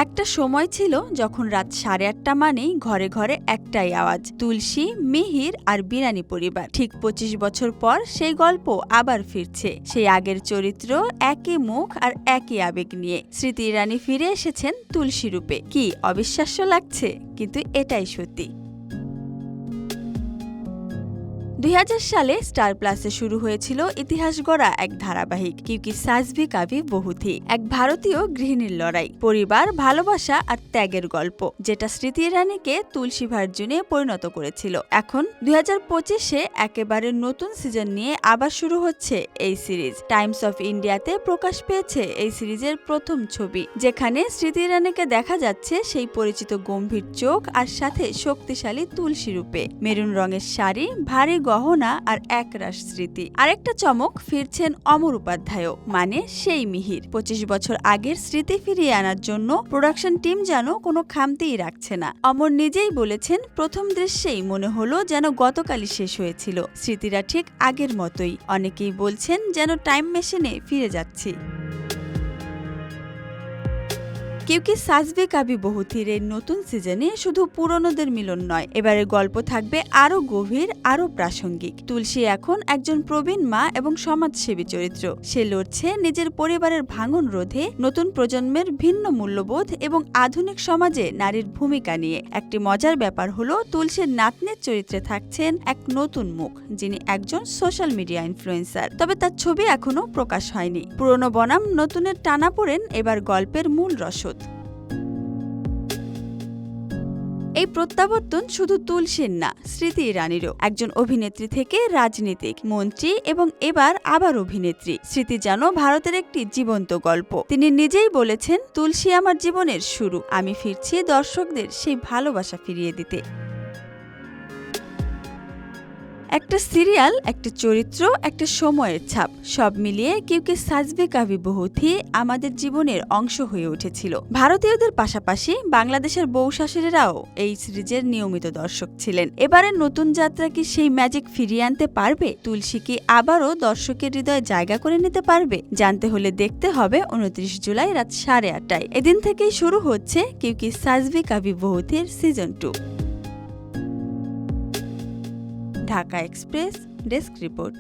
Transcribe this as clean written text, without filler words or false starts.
একটা সময় ছিল যখন রাত 8:30 মানেই ঘরে ঘরে একটাই আওয়াজ, তুলসী, মিহির আর বিরানি পরিবার। ঠিক 25 বছর পর সেই গল্প আবার ফিরছে, সেই আগের চরিত্র, একই মুখ আর একই আবেগ নিয়ে। স্মৃতি ইরানি ফিরে এসেছেন তুলসী রূপে। কি অবিশ্বাস্য লাগছে, কিন্তু এটাই সত্যি। 2000 সালে স্টার প্লাসে শুরু হয়েছিল ইতিহাস গড়া এক ধারাবাহিক, কিউকি সাস ভি কাভি বহু থি। এক ভারতীয় গৃহিণীর লড়াই, পরিবার, ভালোবাসা আর ত্যাগের গল্প, যেটা স্মৃতি ইরানিকে তুলসী ভার্জুনে পরিণত করেছিল। এখন 2025-এ একেবারে নতুন সিজন নিয়ে আবার শুরু হচ্ছে এই সিরিজ। টাইমস অফ ইন্ডিয়াতে প্রকাশ পেয়েছে এই সিরিজের প্রথম ছবি, যেখানে স্মৃতি ইরানিকে দেখা যাচ্ছে সেই পরিচিত গম্ভীর চোখ আর সাথে শক্তিশালী তুলসী রূপে। মেরুন রঙের শাড়ি, ভারী গহনা আর একরাশ স্মৃতি। আরেকটা চমক, ফিরছেন অমর উপাধ্যায়ও, মানে সেই মিহির। 25 বছর আগের স্মৃতি ফিরিয়ে আনার জন্য প্রোডাকশন টিম যেন কোনো খামতিই রাখছে না। অমর নিজেই বলেছেন, প্রথম দৃশ্যেই মনে হলো যেন গতকালই শেষ হয়েছিল। স্মৃতিরা ঠিক আগের মতোই। অনেকেই বলছেন যেন টাইম মেশিনে ফিরে যাচ্ছি। কিউকি সাস ভি কাভি বহু থির এর নতুন সিজনে শুধু পুরনোদের মিলন নয়, এবারের গল্প থাকবে আরও গভীর, আরও প্রাসঙ্গিক। তুলসী এখন একজন প্রবীণ মা এবং সমাজসেবী চরিত্র। সে লড়ছে নিজের পরিবারের ভাঙন রোধে, নতুন প্রজন্মের ভিন্ন মূল্যবোধ এবং আধুনিক সমাজে নারীর ভূমিকা নিয়ে। একটি মজার ব্যাপার হলো, তুলসীর নাতনির চরিত্রে থাকছেন এক নতুন মুখ, যিনি একজন সোশ্যাল মিডিয়া ইনফ্লুয়েন্সার। তবে তার ছবি এখনো প্রকাশ হয়নি। পুরনো বনাম নতুনের টানাপোড়েন এবার গল্পের মূল রসদ। এই প্রত্যাবর্তন শুধু তুলসীর না, স্মৃতি ইরানিরও। একজন অভিনেত্রী থেকে রাজনীতিক, মন্ত্রী এবং এবার আবার অভিনেত্রী। স্মৃতি যেন ভারতের একটি জীবন্ত গল্প। তিনি নিজেই বলেছেন, তুলসী আমার জীবনের শুরু, আমি ফিরছি দর্শকদের সেই ভালোবাসা ফিরিয়ে দিতে। একটা সিরিয়াল, একটা চরিত্র, একটা সময়ের ছাপ, সব মিলিয়ে কিউকি সাস ভি কাভি বহু থি আমাদের জীবনের অংশ হয়ে উঠেছিল। ভারতীয়দের পাশাপাশি বাংলাদেশের বউ শাশুড়িরাও এই সিরিজের নিয়মিত দর্শক ছিলেন। এবারের নতুন যাত্রা কি সেই ম্যাজিক ফিরিয়ে আনতে পারবে? তুলসী কি আবারও দর্শকের হৃদয়ে জায়গা করে নিতে পারবে? জানতে হলে দেখতে হবে 29 জুলাই রাত 8:30টায়। এদিন থেকেই শুরু হচ্ছে কিউকি সাস Bhi Kabhi Bahu Thi season 2। Dhaka express desk report.